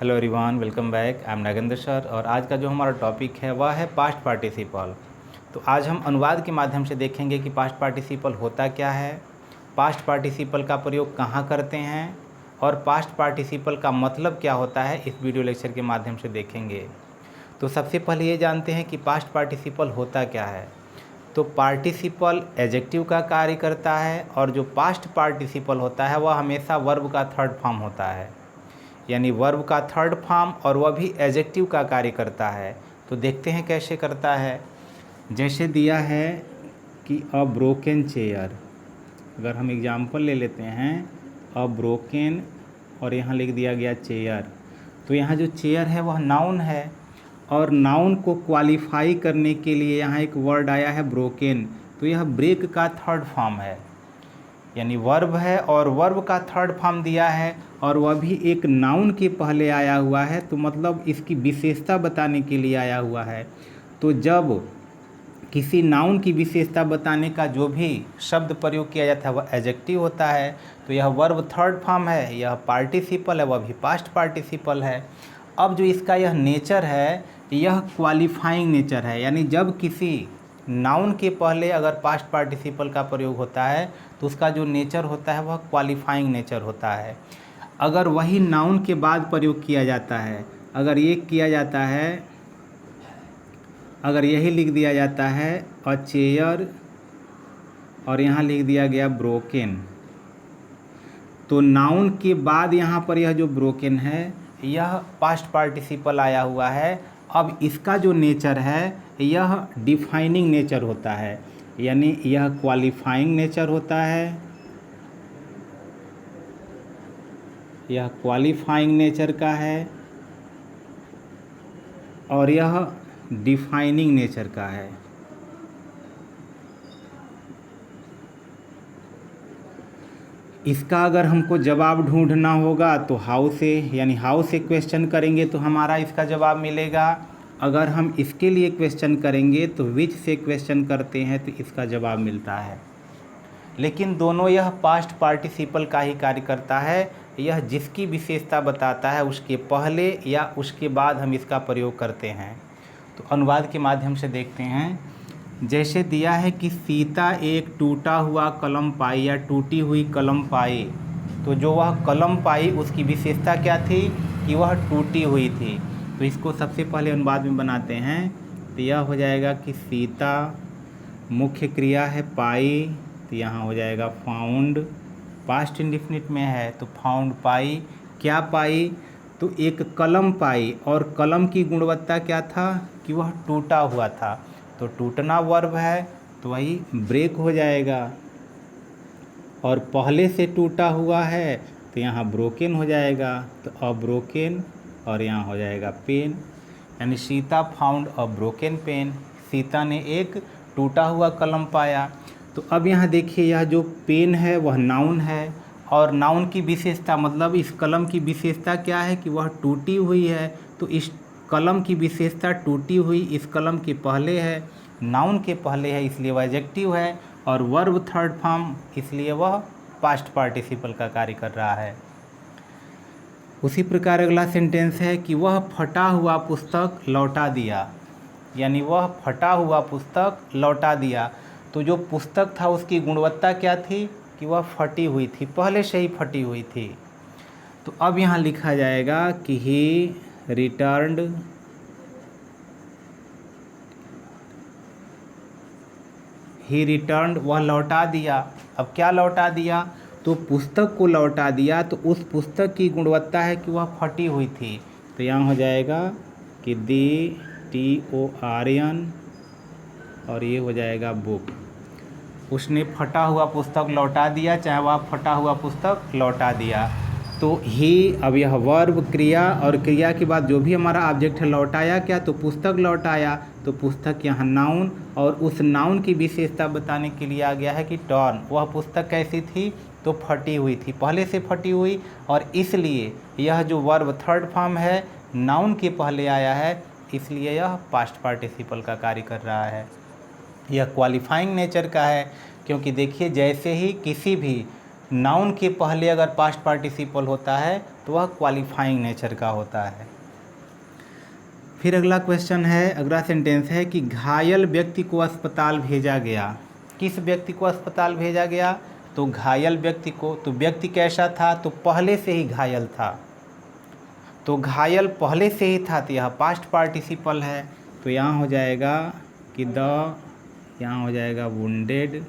Hello everyone, welcome back. I am Nagendra sir और आज का जो हमारा टॉपिक है वह है पास्ट पार्टिसिपल। तो आज हम अनुवाद के माध्यम से देखेंगे कि पास्ट पार्टिसिपल होता क्या है, पास्ट पार्टिसिपल का प्रयोग कहाँ करते हैं और पास्ट पार्टिसिपल का मतलब क्या होता है, इस वीडियो लेक्चर के माध्यम से देखेंगे। तो सबसे पहले ये जानते हैं कि पास्ट पार्टिसिपल होता क्या है। तो पार्टिसिपल एडजेक्टिव का कार्य करता है और जो पास्ट पार्टिसिपल होता है वह हमेशा वर्ब का थर्ड फॉर्म होता है, यानी वर्ब का थर्ड फॉर्म, और वह भी एडजेक्टिव का कार्य करता है। तो देखते हैं कैसे करता है। जैसे दिया है कि अ ब्रोकन चेयर, अगर हम एग्जाम्पल ले लेते हैं अ ब्रोकन और यहाँ लिख दिया गया चेयर, तो यहाँ जो चेयर है वह नाउन है और नाउन को क्वालिफाई करने के लिए यहाँ एक वर्ड आया है ब्रोकन। तो यह ब्रेक का थर्ड फॉर्म है, यानी वर्ब है और वर्ब का थर्ड फॉर्म दिया है और वह भी एक नाउन के पहले आया हुआ है, तो मतलब इसकी विशेषता बताने के लिए आया हुआ है। तो जब किसी नाउन की विशेषता बताने का जो भी शब्द प्रयोग किया जाता है वह एडजेक्टिव होता है। तो यह वर्ब थर्ड फॉर्म है, यह पार्टिसिपल है, वह भी पास्ट पार्टिसिपल है। अब जो इसका यह नेचर है, यह क्वालिफाइंग नेचर है, यानी जब किसी नाउन के पहले अगर पास्ट पार्टिसिपल का प्रयोग होता है तो उसका जो नेचर होता है वह क्वालिफाइंग नेचर होता है। अगर वही नाउन के बाद प्रयोग किया जाता है, अगर ये किया जाता है, अगर यही लिख दिया जाता है अ चेयर और यहाँ लिख दिया गया ब्रोकन, तो नाउन के बाद यहाँ पर यह जो ब्रोकन है यह पास्ट पार्टिसिपल आया हुआ है। अब इसका जो नेचर है यह डिफाइनिंग नेचर होता है, यानी यह क्वालिफाइंग नेचर होता है, यह क्वालिफाइंग नेचर का है और यह डिफाइनिंग नेचर का है। इसका अगर हमको जवाब ढूंढना होगा तो हाउ से, यानी हाउ से क्वेश्चन करेंगे तो हमारा इसका जवाब मिलेगा। अगर हम इसके लिए क्वेश्चन करेंगे तो विच से क्वेश्चन करते हैं तो इसका जवाब मिलता है। लेकिन दोनों यह पास्ट पार्टिसिपल का ही कार्य करता है, यह जिसकी विशेषता बताता है उसके पहले या उसके बाद हम इसका प्रयोग करते हैं। तो अनुवाद के माध्यम से देखते हैं। जैसे दिया है कि सीता एक टूटा हुआ कलम पाई या टूटी हुई कलम पाई, तो जो वह कलम पाई उसकी विशेषता क्या थी कि वह टूटी हुई थी। तो इसको सबसे पहले अनुवाद में बनाते हैं। तो यह हो जाएगा कि सीता, मुख्य क्रिया है पाई, तो यहाँ हो जाएगा फाउंड, पास्ट इंडेफिनिट में है तो फाउंड पाई। क्या पाई? तो एक कलम पाई और कलम की गुणवत्ता क्या था कि वह टूटा हुआ था। तो टूटना वर्ब है तो वही ब्रेक हो जाएगा, और पहले से टूटा हुआ है तो यहाँ ब्रोकन हो जाएगा, तो अ ब्रोकन और यहाँ हो जाएगा पेन, यानी Sita found a broken pen. Sita ने एक टूटा हुआ कलम पाया। तो अब यहाँ देखिए यह जो पेन है वह नाउन है और नाउन की विशेषता मतलब इस कलम की विशेषता क्या है कि वह टूटी हुई है। तो इस कलम की विशेषता टूटी हुई इस कलम के पहले है, नाउन के पहले है, इसलिए वह एडजेक्टिव है, और वर्ब थर्ड फॉर्म इसलिए वह पास्ट पार्टिसिपल का कार्य कर रहा है। उसी प्रकार अगला सेंटेंस है कि वह फटा हुआ पुस्तक लौटा दिया, यानी वह फटा हुआ पुस्तक लौटा दिया। तो जो पुस्तक था उसकी गुणवत्ता क्या थी कि वह फटी हुई थी, पहले से ही फटी हुई थी। तो अब यहाँ लिखा जाएगा कि ही रिटर्न्ड, ही रिटर्न्ड वह लौटा दिया। अब क्या लौटा दिया? तो पुस्तक को लौटा दिया, तो उस पुस्तक की गुणवत्ता है कि वह फटी हुई थी। तो यहाँ हो जाएगा कि दी TORN और ये हो जाएगा बुक। उसने फटा हुआ पुस्तक लौटा दिया, चाहे वह फटा हुआ पुस्तक लौटा दिया। तो ही, अब यह वर्ब क्रिया और क्रिया के बाद जो भी हमारा ऑब्जेक्ट है लौटाया क्या, तो पुस्तक लौटाया। तो पुस्तक यहाँ नाउन और उस नाउन की विशेषता बताने के लिए आ गया है कि टॉर्न। वह पुस्तक कैसी थी? तो फटी हुई थी, पहले से फटी हुई, और इसलिए यह जो वर्ब थर्ड फॉर्म है नाउन के पहले आया है, इसलिए यह पास्ट पार्टिसिपल का कार्य कर रहा है। यह क्वालिफाइंग नेचर का है, क्योंकि देखिए जैसे ही किसी भी नाउन के पहले अगर पास्ट पार्टिसिपल होता है तो तो वह क्वालिफाइंग नेचर का होता है। फिर अगला क्वेश्चन है, अगला सेंटेंस है कि घायल व्यक्ति को अस्पताल भेजा गया। किस व्यक्ति को अस्पताल भेजा गया? तो घायल व्यक्ति को। तो व्यक्ति कैसा था? तो पहले से ही घायल था। तो घायल पहले से ही था, तो यह पास्ट पार्टिसिपल है। तो यहाँ हो जाएगा कि यहाँ हो जाएगा वुंडेड,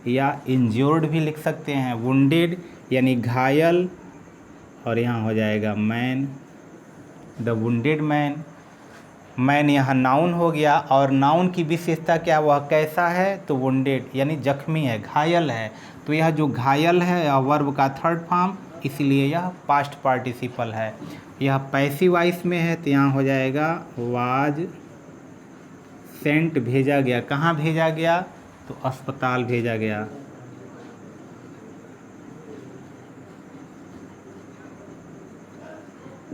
या इंज्योर्ड भी लिख सकते हैं। वुंडेड यानी घायल, और यहाँ हो जाएगा man, the wounded man. Man यहाँ नाउन हो गया, और नाउन की विशेषता क्या, वह कैसा है? तो वुंडेड यानी जख्मी है, घायल है। तो यह जो घायल है यह वर्ब का थर्ड फॉर्म, इसलिए यह पास्ट पार्टिसिपल है। यह पैसिव वॉइस में है, तो यहाँ हो जाएगा वाज सेंट, भेजा गया। कहाँ भेजा गया? तो अस्पताल भेजा गया।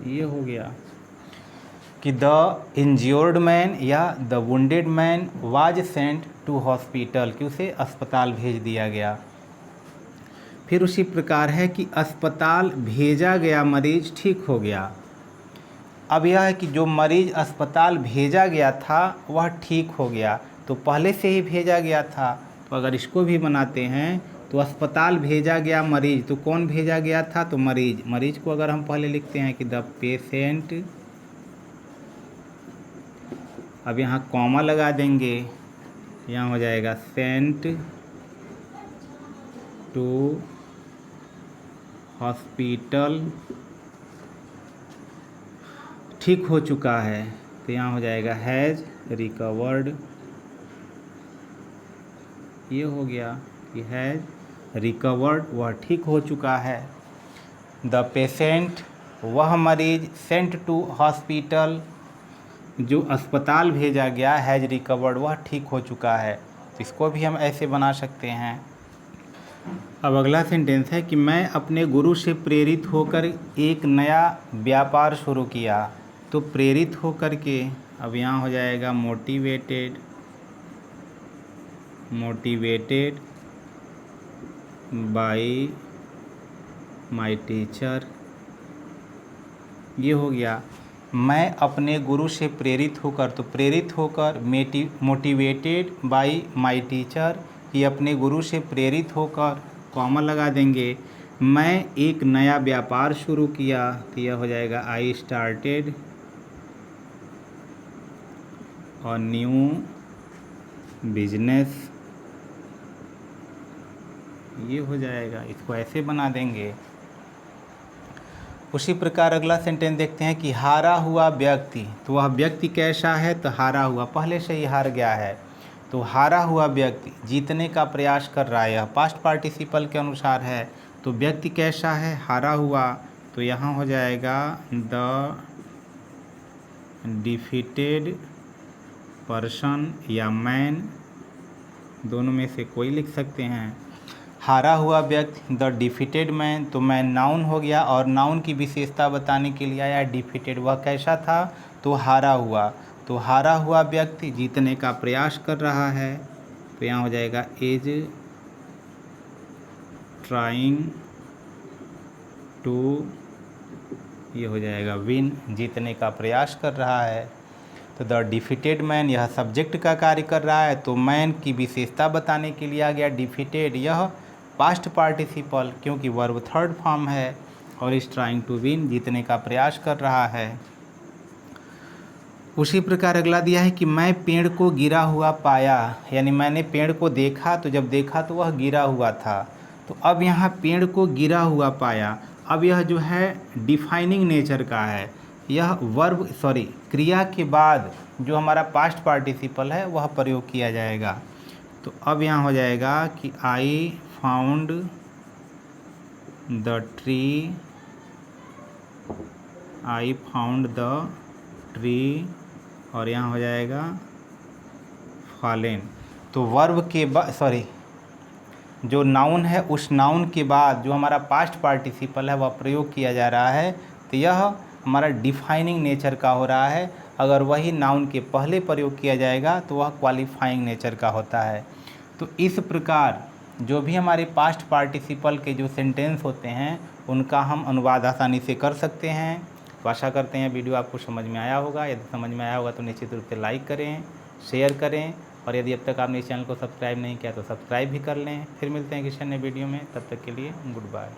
ये हो गया कि द इंज्योर्ड मैन या the wounded man was sent to hospital, कि उसे अस्पताल भेज दिया गया। फिर उसी प्रकार है कि अस्पताल भेजा गया मरीज ठीक हो गया। अब यह है कि जो मरीज अस्पताल भेजा गया था वह ठीक हो गया, तो पहले से ही भेजा गया था। तो अगर इसको भी बनाते हैं तो अस्पताल भेजा गया मरीज, तो कौन भेजा गया था? तो मरीज। मरीज को अगर हम पहले लिखते हैं कि द पेशेंट, अब यहाँ कॉमा लगा देंगे, यहाँ हो जाएगा सेंट टू हॉस्पिटल, ठीक हो चुका है। तो यहाँ हो जाएगा हैज़ रिकवर्ड, ये हो गया कि हैज़ रिकवर्ड, वह ठीक हो चुका है। द पेशेंट, वह मरीज, सेंट टू हॉस्पिटल, जो अस्पताल भेजा गया, हैज़ रिकवर्ड, वह ठीक हो चुका है। तो इसको भी हम ऐसे बना सकते हैं। अब अगला सेंटेंस है कि मैं अपने गुरु से प्रेरित होकर एक नया व्यापार शुरू किया। तो प्रेरित होकर के, अब यहाँ हो जाएगा motivated, motivated by my teacher, ये हो गया। मैं अपने गुरु से प्रेरित होकर, तो प्रेरित होकर, मोटिवेटेड बाय माय टीचर, ये अपने गुरु से प्रेरित होकर, कॉमा लगा देंगे, मैं एक नया व्यापार शुरू किया। तो यह हो जाएगा आई स्टार्टेड और न्यू बिजनेस, ये हो जाएगा। इसको ऐसे बना देंगे। उसी प्रकार अगला सेंटेंस देखते हैं कि हारा हुआ व्यक्ति, तो वह व्यक्ति कैसा है? तो हारा हुआ, पहले से ही हार गया है। तो हारा हुआ व्यक्ति जीतने का प्रयास कर रहा है, यह पास्ट पार्टिसिपल के अनुसार है। तो व्यक्ति कैसा है? हारा हुआ। तो यहाँ हो जाएगा द डिफीटेड पर्सन या मैन, दोनों में से कोई लिख सकते हैं। हारा हुआ व्यक्ति, द डिफीटेड मैन, तो मैन नाउन हो गया, और नाउन की विशेषता बताने के लिए आया डिफीटेड, वह कैसा था? तो हारा हुआ। तो हारा हुआ व्यक्ति जीतने का प्रयास कर रहा है। तो यहाँ हो जाएगा इज ट्राइंग टू, ये हो जाएगा विन, जीतने का प्रयास कर रहा है। तो द डिफीटेड मैन, यह सब्जेक्ट का कार्य कर रहा है, तो मैन की विशेषता बताने के लिए आ गया डिफीटेड, यह पास्ट पार्टिसिपल, क्योंकि वर्ब थर्ड फॉर्म है, और इस ट्राइंग टू विन, जीतने का प्रयास कर रहा है। उसी प्रकार अगला दिया है कि मैं पेड़ को गिरा हुआ पाया, यानी मैंने पेड़ को देखा, तो जब देखा तो वह गिरा हुआ था। तो अब यहाँ पेड़ को गिरा हुआ पाया, अब यह जो है डिफाइनिंग नेचर का है, यह वर्ब क्रिया के बाद जो हमारा पास्ट पार्टिसिपल है वह प्रयोग किया जाएगा। तो अब यहाँ हो जाएगा कि I found the tree, I found the tree, और यहाँ हो जाएगा फॉलेन। तो वर्ब के बाद जो नाउन है उस नाउन के बाद जो हमारा पास्ट पार्टिसिपल है वह प्रयोग किया जा रहा है, तो यह हमारा डिफाइनिंग नेचर का हो रहा है। अगर वही नाउन के पहले प्रयोग किया जाएगा तो वह क्वालिफाइंग नेचर का होता है। तो इस प्रकार जो भी हमारे पास्ट पार्टिसिपल के जो सेंटेंस होते हैं उनका हम अनुवाद आसानी से कर सकते हैं। तो आशा करते हैं वीडियो आपको समझ में आया होगा। यदि समझ में आया होगा तो निश्चित रूप से लाइक करें, शेयर करें, और यदि अब तक आपने इस चैनल को सब्सक्राइब नहीं किया तो सब्सक्राइब भी कर लें। फिर मिलते हैं किसी अन्य वीडियो में, तब तक के लिए गुड बाय।